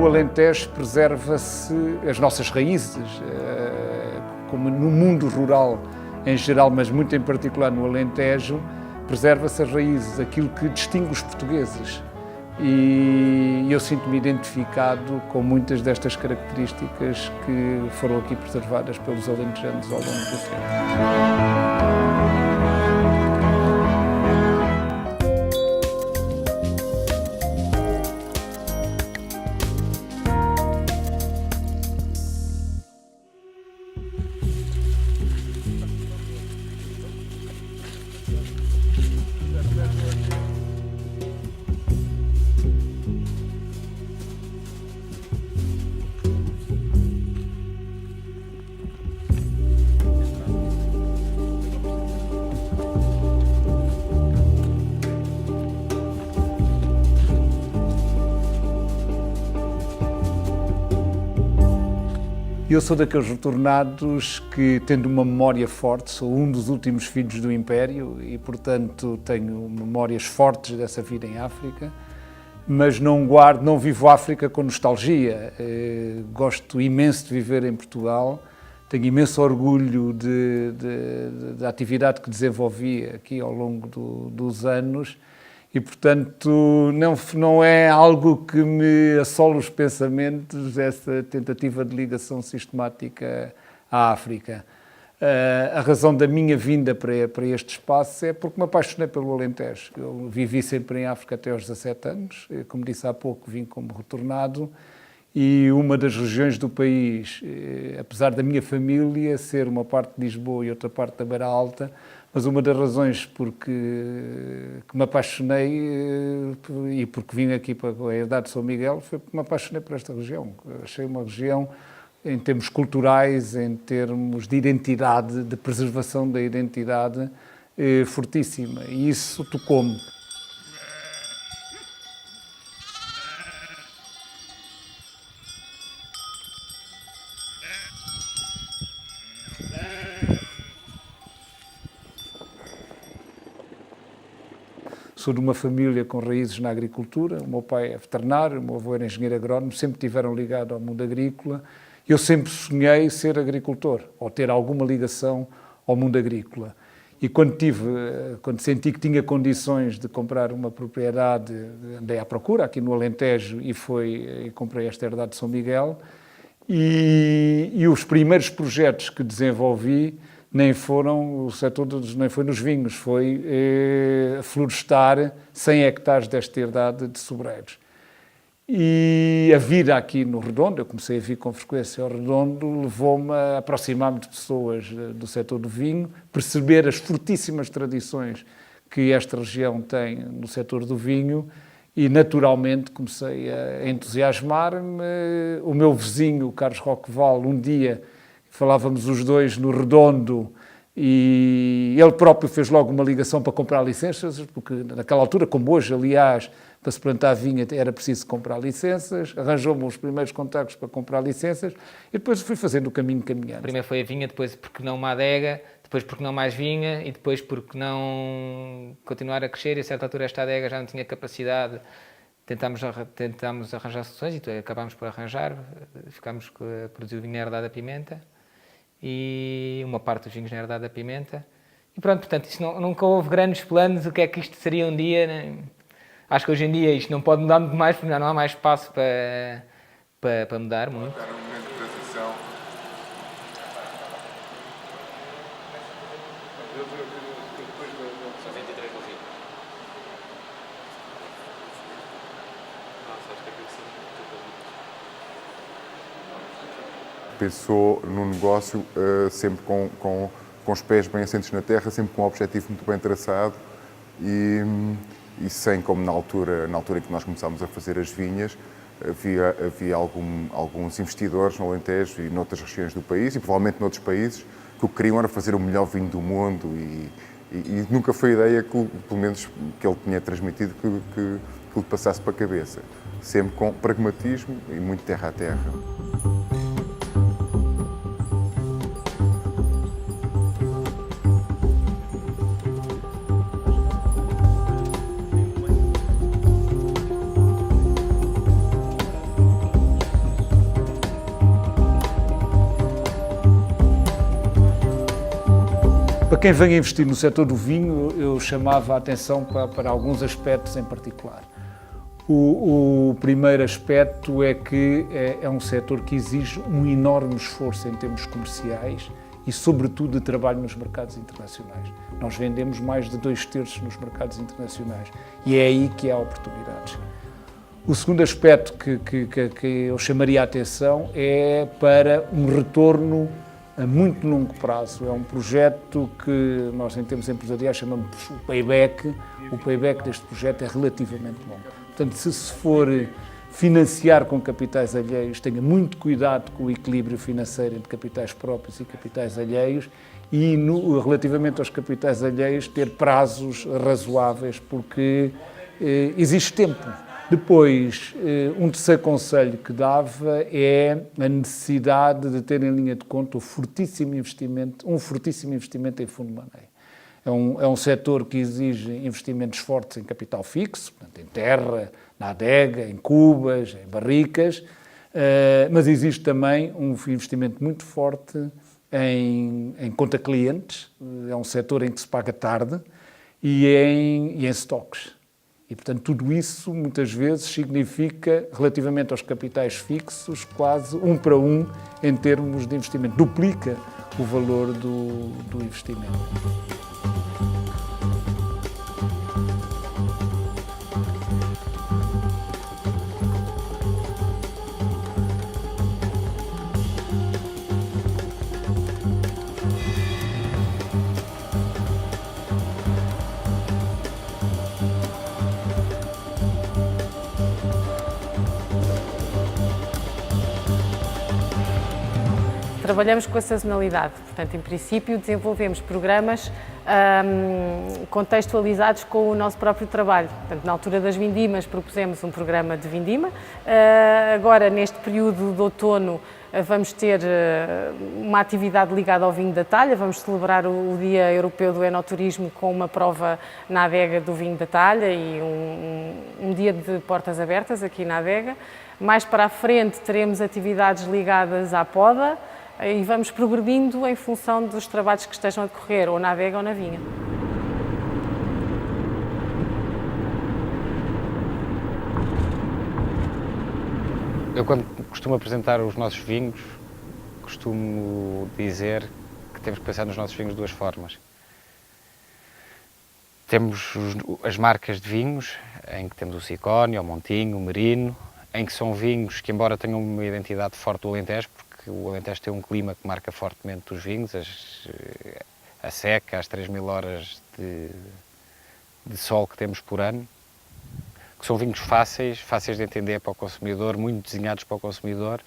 Alentejo preserva-se as nossas raízes, como no mundo rural em geral, mas muito em particular no Alentejo, preserva-se as raízes, aquilo que distingue os portugueses. E eu sinto-me identificado com muitas destas características que foram aqui preservadas pelos alentejanos ao longo do tempo. Eu sou daqueles retornados que, tendo uma memória forte, sou um dos últimos filhos do Império e, portanto, tenho memórias fortes dessa vida em África, mas não vivo a África com nostalgia. Gosto imenso de viver em Portugal, tenho imenso orgulho da atividade que desenvolvi aqui ao longo dos anos. E, portanto, não é algo que me assola os pensamentos, essa tentativa de ligação sistemática à África. A razão da minha vinda para este espaço é porque me apaixonei pelo Alentejo. Eu vivi sempre em África até aos 17 anos, como disse há pouco, vim como retornado, e uma das regiões do país, apesar da minha família ser uma parte de Lisboa e outra parte da Beira Alta, mas uma das razões que me apaixonei e porque vim aqui para a herdade de São Miguel foi porque me apaixonei por esta região. Achei uma região, em termos culturais, em termos de identidade, de preservação da identidade, fortíssima. E isso tocou-me. Sou de uma família com raízes na agricultura, o meu pai é veterinário, o meu avô era engenheiro agrónomo, sempre tiveram ligado ao mundo agrícola. Eu sempre sonhei ser agricultor, ou ter alguma ligação ao mundo agrícola. E quando senti que tinha condições de comprar uma propriedade, andei à procura aqui no Alentejo e comprei esta herdade de São Miguel. E os primeiros projetos que desenvolvi nem foi nos vinhos, foi florestar 100 hectares desta herdade de sobreiros. E a vida aqui no Redondo, eu comecei a vir com frequência ao Redondo, levou-me a aproximar-me de pessoas do setor do vinho, perceber as fortíssimas tradições que esta região tem no setor do vinho e, naturalmente, comecei a entusiasmar-me. O meu vizinho, o Carlos Roqueval, um dia falávamos os dois no Redondo e ele próprio fez logo uma ligação para comprar licenças, porque naquela altura, como hoje, aliás, para se plantar vinha era preciso comprar licenças, arranjou-me os primeiros contactos para comprar licenças e depois fui fazendo o caminho caminhando. Primeiro foi a vinha, depois porque não uma adega, depois porque não mais vinha e depois porque não continuar a crescer e a certa altura esta adega já não tinha capacidade. Tentámos arranjar soluções e acabámos por arranjar, ficámos a produzir o vinho na herdade da pimenta e uma parte dos vinhos na herdade da pimenta. E pronto, portanto, isto nunca houve grandes planos, o que é que isto seria um dia, né? Acho que hoje em dia isto não pode mudar muito mais, porque já não há mais espaço para mudar muito. Pensou no negócio sempre com os pés bem assentos na terra, sempre com um objetivo muito bem traçado e sem, como na altura em que nós começámos a fazer as vinhas, havia alguns investidores no Alentejo e noutras regiões do país e provavelmente noutros países que o que queriam era fazer o melhor vinho do mundo e nunca foi a ideia, pelo menos que ele tinha transmitido, que lhe passasse para a cabeça. Sempre com pragmatismo e muito terra a terra. quem vem investir no setor do vinho, eu chamava a atenção para alguns aspectos em particular. O primeiro aspecto é que é um setor que exige um enorme esforço em termos comerciais e, sobretudo, de trabalho nos mercados internacionais. Nós vendemos mais de 2/3 nos mercados internacionais e é aí que há oportunidades. O segundo aspecto que eu chamaria a atenção é para um retorno a muito longo prazo. É um projeto que nós, em termos empresariais, chamamos o payback. O payback deste projeto é relativamente longo. Portanto, se for financiar com capitais alheios, tenha muito cuidado com o equilíbrio financeiro entre capitais próprios e capitais alheios e, relativamente aos capitais alheios, ter prazos razoáveis, porque existe tempo. Depois, um terceiro conselho que dava é a necessidade de ter em linha de conta um fortíssimo investimento em fundo de maneio. É um setor que exige investimentos fortes em capital fixo, portanto, em terra, na adega, em cubas, em barricas, mas existe também um investimento muito forte em conta clientes, é um setor em que se paga tarde, e em estoques. E, portanto, tudo isso, muitas vezes, significa, relativamente aos capitais fixos, quase 1 para 1 em termos de investimento. Duplica o valor do investimento. Trabalhamos com a sazonalidade, portanto, em princípio, desenvolvemos programas contextualizados com o nosso próprio trabalho. Portanto, na altura das vindimas, propusemos um programa de vindima. Agora, neste período de outono, vamos ter uma atividade ligada ao vinho da talha, vamos celebrar o Dia Europeu do Enoturismo com uma prova na adega do vinho da talha e um dia de portas abertas aqui na adega. Mais para a frente teremos atividades ligadas à poda, e vamos progredindo em função dos trabalhos que estejam a decorrer, ou na adega ou na vinha. Eu, quando costumo apresentar os nossos vinhos, costumo dizer que temos que pensar nos nossos vinhos de duas formas. Temos as marcas de vinhos, em que temos o Sicónia, o Montinho, o Merino, em que são vinhos que, embora tenham uma identidade forte do Alentejo, porque o Alentejo tem um clima que marca fortemente os vinhos, a seca, as 3.000 horas de sol que temos por ano, que são vinhos fáceis de entender para o consumidor, muito desenhados para o consumidor,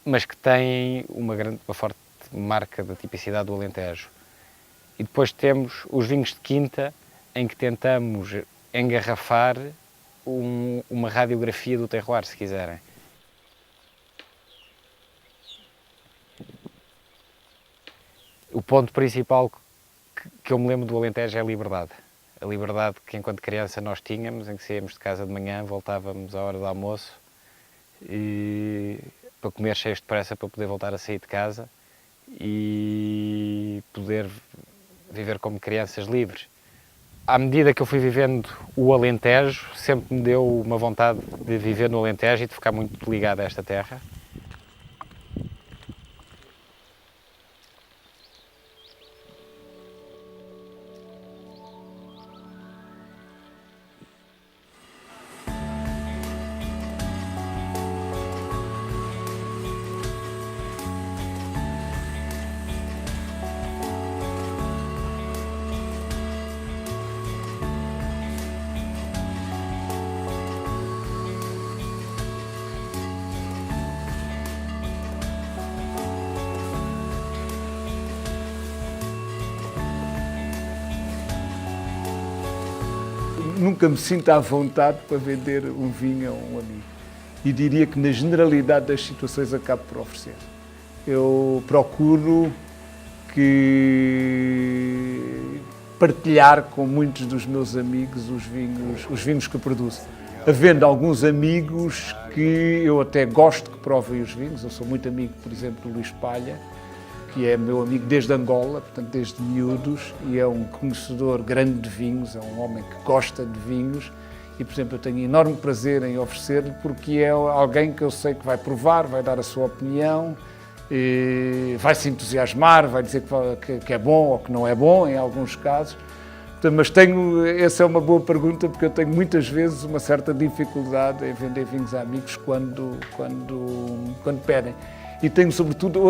mas que têm uma forte marca da tipicidade do Alentejo. E depois temos os vinhos de quinta, em que tentamos engarrafar uma radiografia do terroir, se quiserem. O ponto principal que eu me lembro do Alentejo é a liberdade. A liberdade que, enquanto criança, nós tínhamos, em que saíamos de casa de manhã, voltávamos à hora do almoço e para comer cheios de pressa para poder voltar a sair de casa e poder viver como crianças livres. À medida que eu fui vivendo o Alentejo, sempre me deu uma vontade de viver no Alentejo e de ficar muito ligado a esta terra. Nunca me sinto à vontade para vender um vinho a um amigo. E diria que, na generalidade das situações, acabo por oferecer. Eu procuro partilhar com muitos dos meus amigos os vinhos que produzo. Havendo alguns amigos que eu até gosto que provem os vinhos, eu sou muito amigo, por exemplo, do Luís Palha, que é meu amigo desde Angola, portanto desde miúdos, e é um conhecedor grande de vinhos, é um homem que gosta de vinhos e, por exemplo, eu tenho enorme prazer em oferecer-lhe porque é alguém que eu sei que vai provar, vai dar a sua opinião, vai se entusiasmar, vai dizer que é bom ou que não é bom em alguns casos. Mas essa é uma boa pergunta porque eu tenho muitas vezes uma certa dificuldade em vender vinhos a amigos quando pedem. E tenho sobretudo,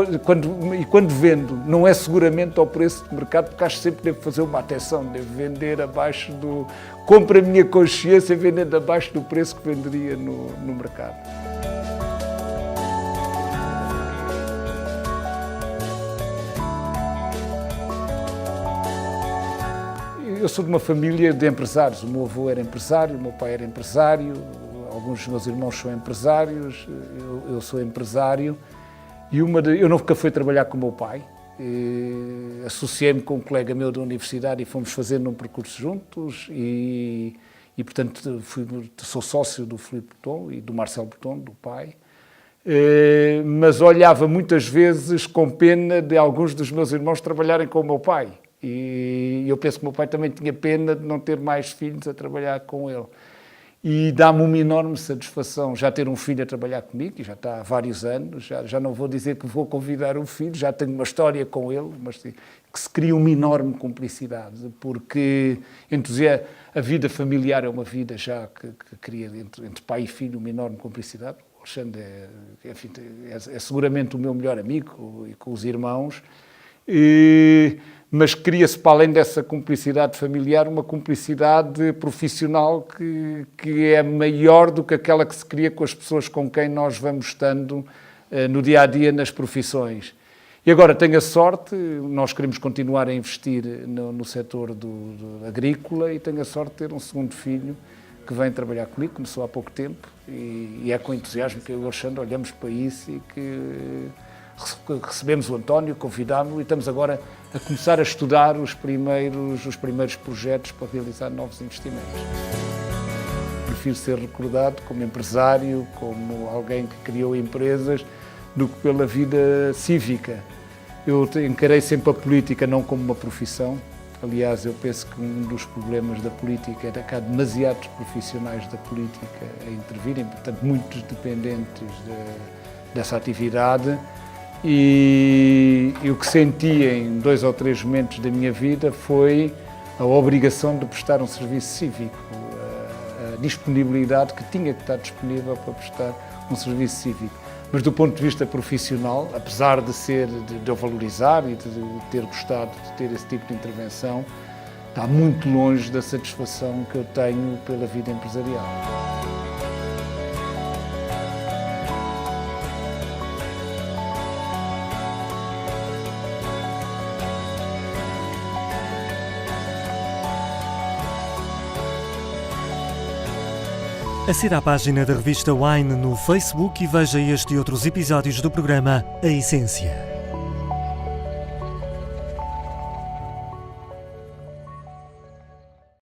quando vendo, não é seguramente ao preço de mercado, porque acho que sempre devo fazer uma atenção, devo vender abaixo do... Compro a minha consciência vendendo abaixo do preço que venderia no mercado. Eu sou de uma família de empresários. O meu avô era empresário, o meu pai era empresário, alguns dos meus irmãos são empresários, eu sou empresário. E eu nunca fui trabalhar com o meu pai. Associei-me com um colega meu da universidade e fomos fazendo um percurso juntos e portanto, sou sócio do Filipe Botton e do Marcelo Botton, do pai. Mas olhava muitas vezes com pena de alguns dos meus irmãos trabalharem com o meu pai. E eu penso que o meu pai também tinha pena de não ter mais filhos a trabalhar com ele. E dá-me uma enorme satisfação já ter um filho a trabalhar comigo, e já está há vários anos, já não vou dizer que vou convidar um filho, já tenho uma história com ele, mas que se cria uma enorme cumplicidade, porque a vida familiar é uma vida já que cria entre pai e filho uma enorme cumplicidade. O Alexandre é seguramente o meu melhor amigo, e com os irmãos, mas cria-se, para além dessa cumplicidade familiar, uma cumplicidade profissional que é maior do que aquela que se cria com as pessoas com quem nós vamos estando no dia-a-dia nas profissões. E agora tenho a sorte, nós queremos continuar a investir no setor agrícola e tenho a sorte de ter um segundo filho que vem trabalhar comigo, começou há pouco tempo e é com entusiasmo que eu e o Alexandre olhamos para isso e que recebemos o António, convidámo-lo e estamos agora a começar a estudar os primeiros projetos para realizar novos investimentos. Prefiro ser recordado como empresário, como alguém que criou empresas, do que pela vida cívica. Eu encarei sempre a política não como uma profissão. Aliás, eu penso que um dos problemas da política era que há demasiados profissionais da política a intervirem, portanto, muitos dependentes dessa atividade. E o que senti em 2 ou 3 momentos da minha vida foi a obrigação de prestar um serviço cívico, a disponibilidade que tinha que estar disponível para prestar um serviço cívico. Mas do ponto de vista profissional, apesar de eu valorizar e de ter gostado de ter esse tipo de intervenção, está muito longe da satisfação que eu tenho pela vida empresarial. Aceda à página da revista Wine no Facebook e veja este e outros episódios do programa A Essência.